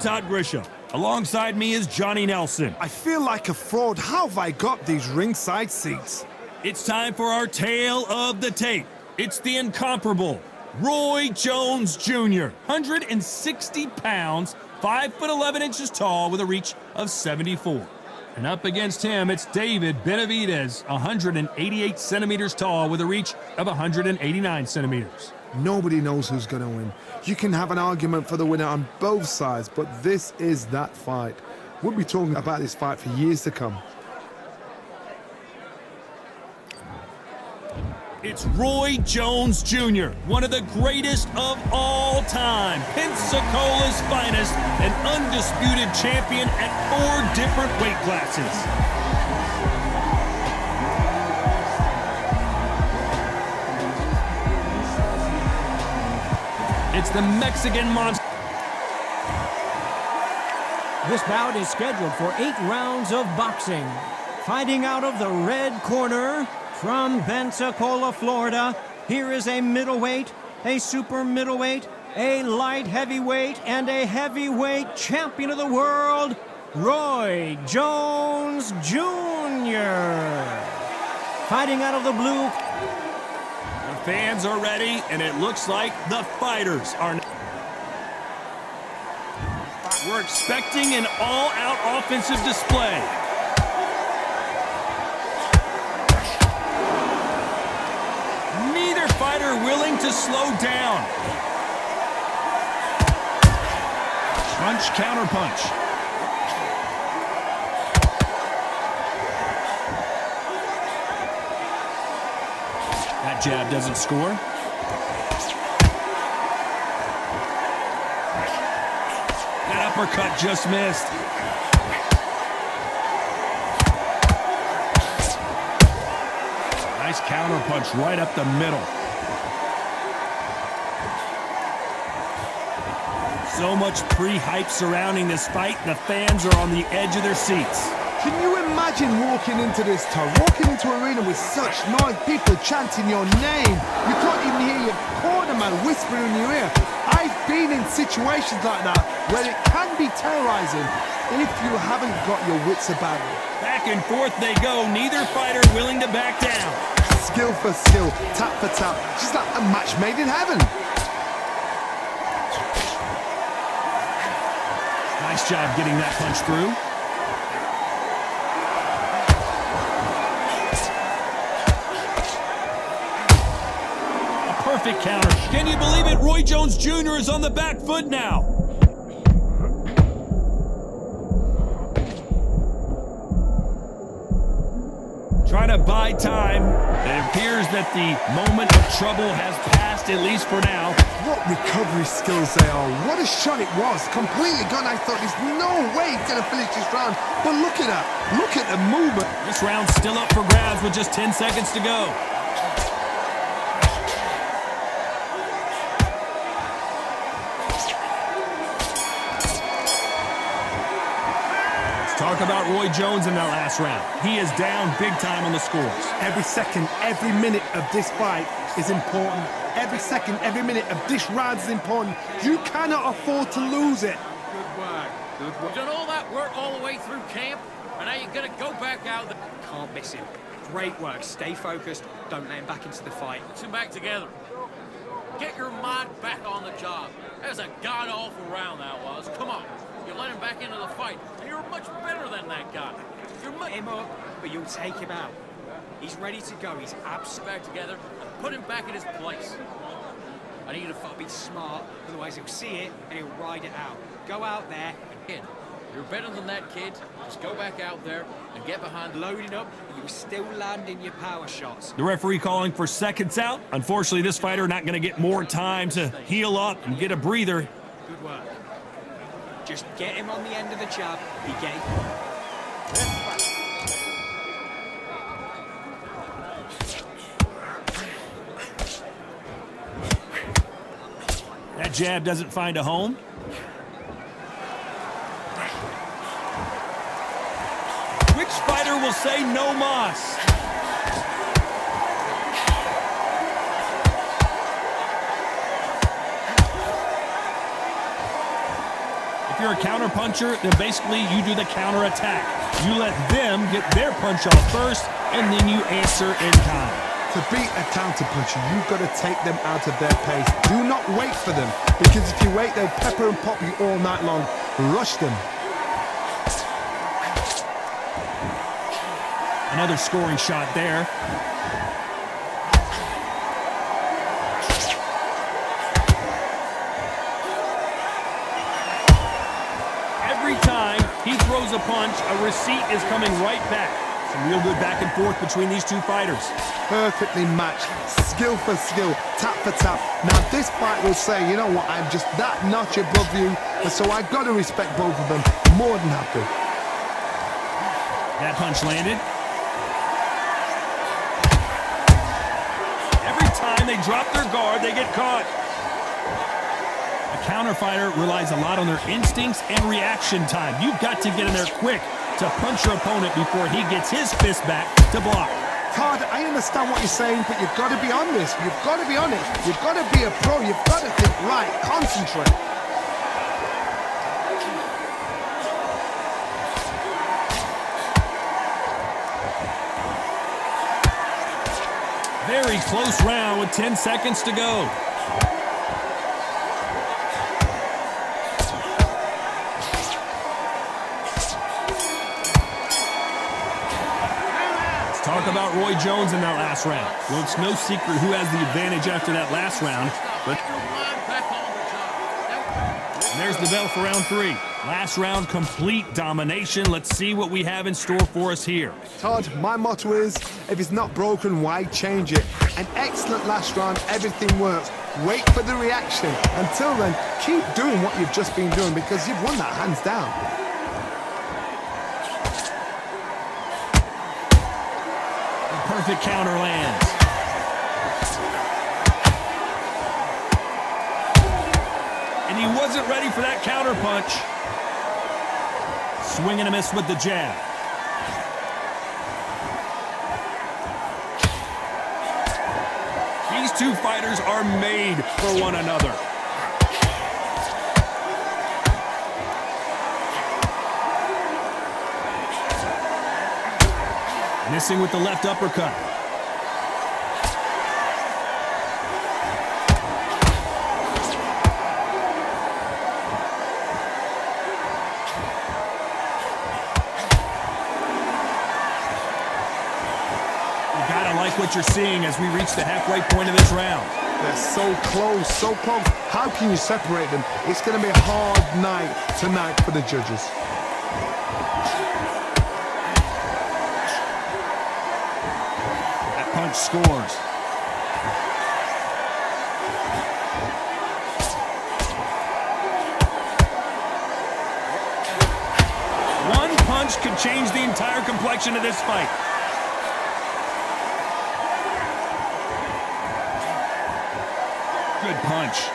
Todd Grisham. Alongside me is Johnny Nelson. I feel like a fraud. How have I got these ringside seats? It's time for our tale of the tape. It's the incomparable Roy Jones Jr., 160 pounds, 5'11" tall with a reach of 74. And up against him, it's David Benavidez, 188 centimeters tall with a reach of 189 centimeters. Nobody knows who's going to win. You can have an argument for the winner on both sides, but this is that fight. We'll be talking about this fight for years to come. It's Roy Jones Jr., one of the greatest of all time, Pensacola's finest, an undisputed champion at 4 different weight classes. It's the Mexican monster. This bout is scheduled for 8 rounds of boxing. Fighting out of the red corner, from Pensacola, Florida, here is a middleweight, a super middleweight, a light heavyweight, and a heavyweight champion of the world, Roy Jones Jr. Fighting out of the blue. The fans are ready, and it looks like the fighters are. We're expecting an all-out offensive display. Neither fighter willing to slow down. Punch, counter punch. That jab doesn't score. That uppercut just missed. Nice counter punch right up the middle. So much pre-hype surrounding this fight, the fans are on the edge of their seats. Can you imagine walking into this town, walking into an arena with such noise, people chanting your name? You can't even hear your cornerman whispering in your ear. I've been in situations like that where it can be terrorizing if you haven't got your wits about it. Back and forth they go, neither fighter willing to back down. Skill for skill, tap for tap, just like a match made in heaven. Nice job getting that punch through. A perfect counter. Can you believe it? Roy Jones Jr. is on the back foot now. Trying to buy time. It appears that the moment of trouble has passed, at least for now. What recovery skills they are. What a shot it was. Completely gone. I thought there's no way he's going to finish this round. But look at that. Look at the movement. This round's still up for grabs with just 10 seconds to go. Talk about Roy Jones in that last round. He is down big time on the scores. Every second, every minute of this fight is important. Every second, every minute of this round is important. You cannot afford to lose it. Good work. Good work. You've done all that work all the way through camp, and now you're going to go back out there. Can't miss him. Great work. Stay focused. Don't let him back into the fight. Put them back together. Get your mind back on the job. That was a god-awful round, that was. Come on. You let him back into the fight. You're much better than that guy. You're much... Him up, but you'll take him out. He's ready to go. He's back together and put him back in his place. I need you to be smart, otherwise he'll see it and he'll ride it out. Go out there and hit. You're better than that, kid. Just go back out there and get behind. Loading up, and you'll still land in your power shots. The referee calling for seconds out. Unfortunately, this fighter not going to get more time to heal up and get a breather. Good work. Just get him on the end of the jab. He gave. That jab doesn't find a home. Which fighter will say no mas? If you're a counter puncher, then basically you do the counter attack. You let them get their punch off first, and then you answer in kind. To beat a counter puncher, you've got to take them out of their pace. Do not wait for them, because if you wait, they'll pepper and pop you all night long. Rush them. Another scoring shot there. Every time he throws a punch, a receipt is coming right back. Some real good back and forth between these two fighters. Perfectly matched, skill for skill, tap for tap. Now this fight will say, you know what, I'm just that notch above you, and so I've got to respect both of them. More than happy. That punch landed. Every time they drop their guard, they get caught. A counter fighter relies a lot on their instincts and reaction time. You've got to get in there quick to punch your opponent before he gets his fist back to block. Todd, I understand what you're saying, but you've got to be honest. You've got to be honest. You've got to be a pro. You've got to think right. Concentrate. Very close round with 10 seconds to go. Talk about Roy Jones in that last round. Well, it's no secret who has the advantage after that last round. But and there's the bell for round 3. Last round, complete domination. Let's see what we have in store for us here. Todd, my motto is, if it's not broken, why change it? An excellent last round, everything works. Wait for the reaction. Until then, keep doing what you've just been doing, because you've won that hands down. Perfect counter lands. And he wasn't ready for that counter punch. Swing and a miss with the jab. These two fighters are made for one another. Missing with the left uppercut. You gotta like what you're seeing as we reach the halfway point of this round. They're so close, so close. How can you separate them? It's going to be a hard night tonight for the judges. Punch scores. One punch could change the entire complexion of this fight. Good punch.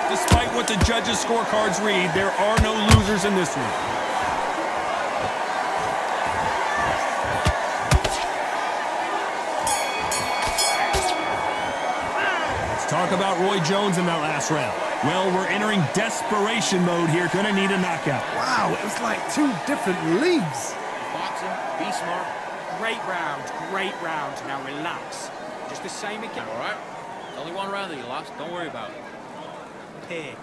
Despite what the judges' scorecards read, there are no losers in this one. Let's talk about Roy Jones in that last round. Well, we're entering desperation mode here. Gonna need a knockout. Wow, it was like two different leagues. Boxing, be smart. Great round, great round. Now relax. Just the same again. All right? It's only one round that you lost. Don't worry about it. Here.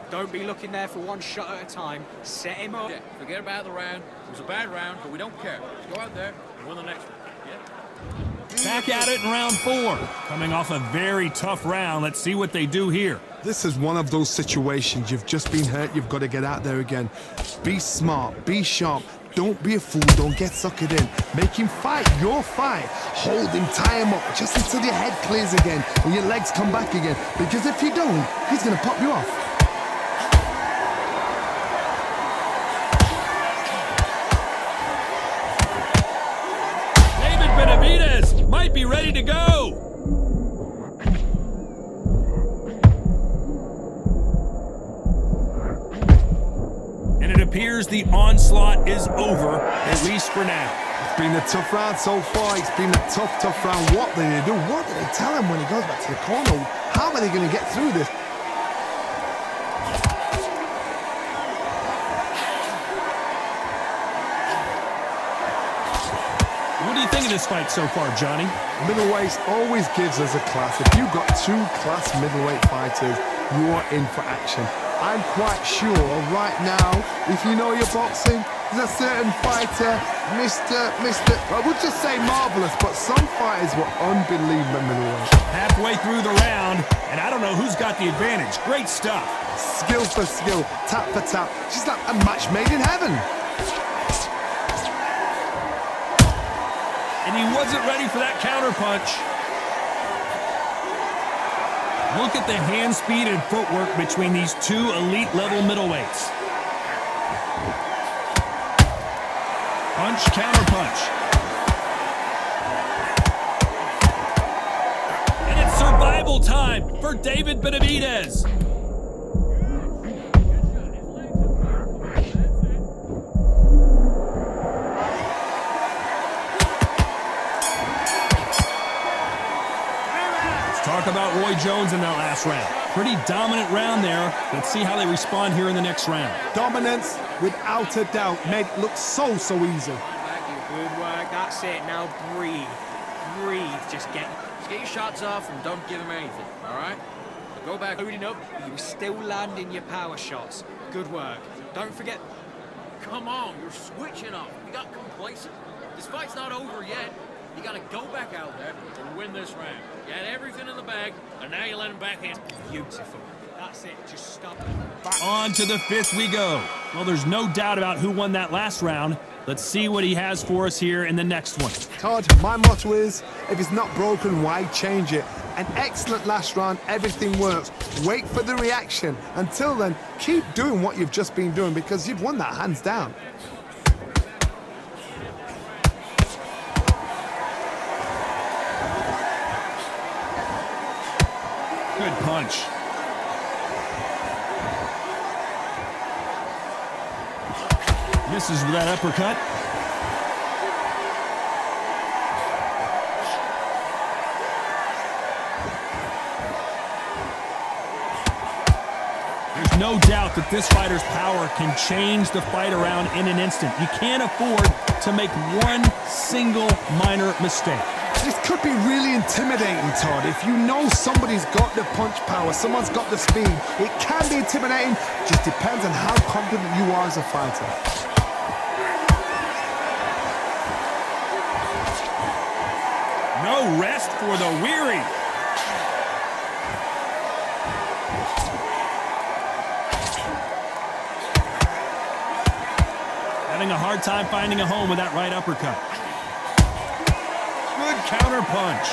Don't be looking there for one shot at a time. Set him up. Yeah, forget about the round. It was a bad round, but we don't care. Just go out there and win the next one. Yeah? Back at it in round 4. Coming off a very tough round. Let's see what they do here. This is one of those situations. You've just been hurt. You've got to get out there again. Be smart. Be sharp. Don't be a fool. Don't get suckered in. Make him fight your fight. Hold him, tie him up, just until your head clears again and your legs come back again. Because if you don't, he's going to pop you off. Benavidez might be ready to go. And it appears the onslaught is over, at least for now. I It's been a tough round so far. It's been a tough round. What do they do? What do they tell him when he goes back to the corner? How are they going to get through this? What do you think of this fight so far, Johnny? Middleweight always gives us a class. If you've got two class middleweight fighters, you are in for action. I'm quite sure right now, if you know your boxing, there's a certain fighter, I would just say marvelous, but some fighters were unbelievable middleweight. Halfway through the round, and I don't know who's got the advantage. Great stuff. Skill for skill, tap for tap. She's like a match made in heaven. And he wasn't ready for that counter punch. Look at the hand speed and footwork between these two elite level middleweights. Punch, counter punch. And it's survival time for David Benavidez. Talk about Roy Jones in that last round. Pretty dominant round there. Let's see how they respond here in the next round. Dominance, without a doubt, made it look so easy. Good work. That's it. Now breathe. Breathe. Just get Get your shots off and don't give him anything, all right? Go back. loading up. You're still landing your power shots. Good work. Don't forget. Come on, you're switching up. You got complacent. This fight's not over yet. You got to go back out there and win this round. You had everything in the bag, and now you let him back in. Beautiful. That's it. Just stop. On to the fifth we go. Well, there's no doubt about who won that last round. Let's see what he has for us here in the next one. Todd, my motto is, if it's not broken, why change it? An excellent last round, everything works. Wait for the reaction. Until then, keep doing what you've just been doing because you've won that hands down. Good punch. Misses with that uppercut. There's no doubt that this fighter's power can change the fight around in an instant. You can't afford to make one single minor mistake. This could be really intimidating, Todd. If you know somebody's got the punch power, someone's got the speed, it can be intimidating. Just depends on how confident you are as a fighter. No rest for the weary. Having a hard time finding a home with that right uppercut. Good counter punch.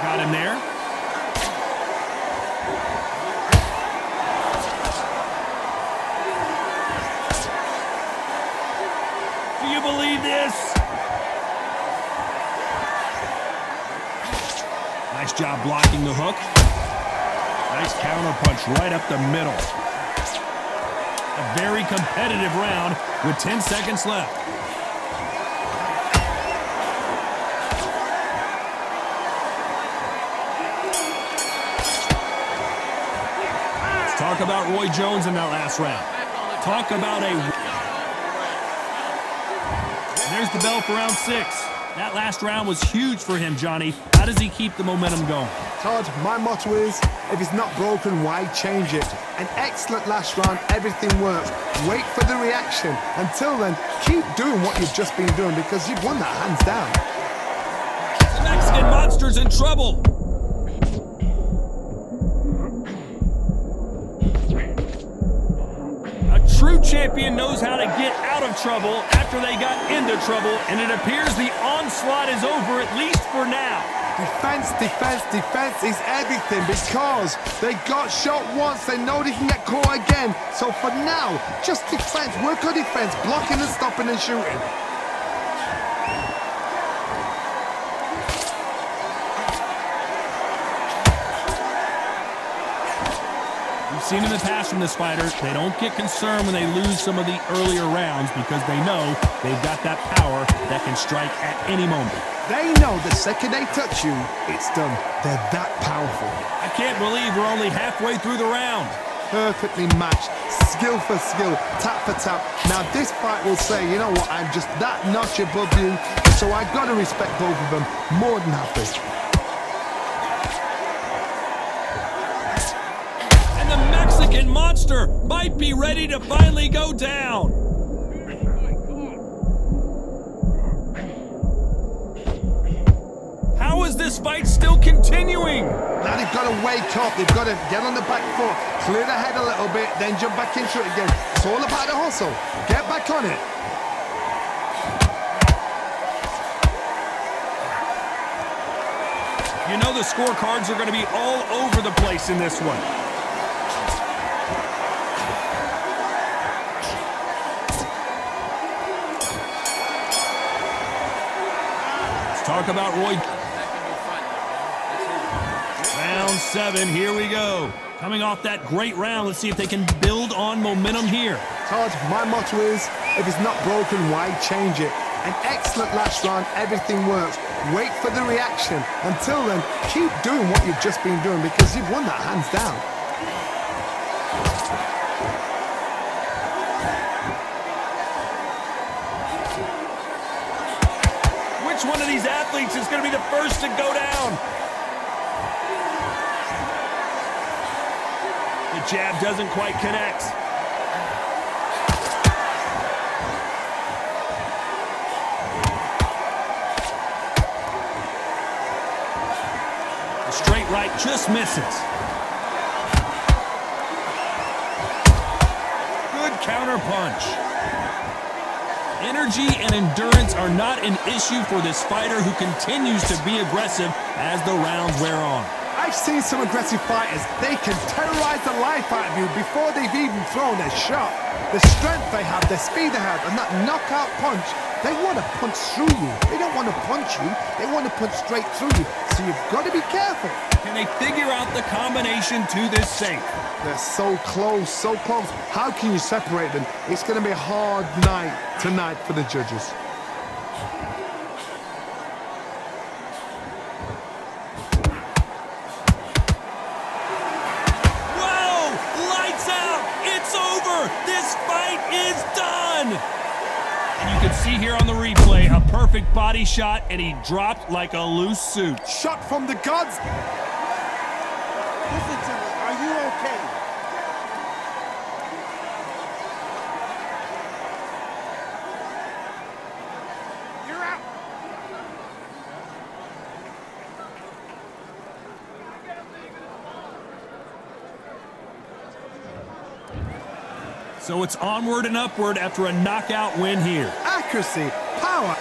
Got him there. Do you believe this? Nice job blocking the hook. Nice counter punch right up the middle. A very competitive round with 10 seconds left. Let's talk about Roy Jones in that last round. Talk about a... And there's the bell for round 6. That last round was huge for him, Johnny. How does he keep the momentum going? Todd, my motto is, if it's not broken, why change it? An excellent last round, everything works. Wait for the reaction. Until then, keep doing what you've just been doing because you've won that hands down. The Mexican monster's in trouble. A true champion knows how to get out of trouble after they got into trouble, and it appears the onslaught is over, at least for now. Defense, defense, defense is everything because they got shot once, they know they can get caught again. So for now, just defense, work on defense, blocking and stopping and shooting. We've seen in the past from this fighter, they don't get concerned when they lose some of the earlier rounds because they know they've got that power that can strike at any moment. They know the second they touch you, it's done. They're that powerful. I can't believe we're only halfway through the round. Perfectly matched, skill for skill, tap for tap. Now this fight will say, you know what, I'm just that notch above you, so I gotta respect both of them more than happy. And the Mexican monster might be ready to finally go down. How is this fight still continuing? Now they've got to wake up, they've got to get on the back foot, clear the head a little bit, then jump back into it again. It's all about the hustle. Get back on it. You know the scorecards are going to be all over the place in this one. Let's talk about Roy. Round 7, here we go. Coming off that great round, let's see if they can build on momentum here. Todd, my motto is, if it's not broken, why change it? An excellent last round, everything works. Wait for the reaction. Until then, keep doing what you've just been doing because you've won that hands down. Which one of these athletes is going to be the first to go down? The jab doesn't quite connect. The straight right just misses. Good counter punch. Energy and endurance are not an issue for this fighter who continues to be aggressive as the rounds wear on. I've seen some aggressive fighters. They can terrorize the life out of you before they've even thrown a shot. The strength they have, the speed they have, and that knockout punch, they want to punch through you. They don't want to punch you. They want to punch straight through you. So you've got to be careful. Can they figure out the combination to this safe? They're so close, so close. How can you separate them? It's going to be a hard night tonight for the judges. This fight is done! And you can see here on the replay a perfect body shot, and he dropped like a loose suit. Shot from the gods. Listen to me. Are you okay? You're out. So it's onward and upward after a knockout win here. Accuracy, power,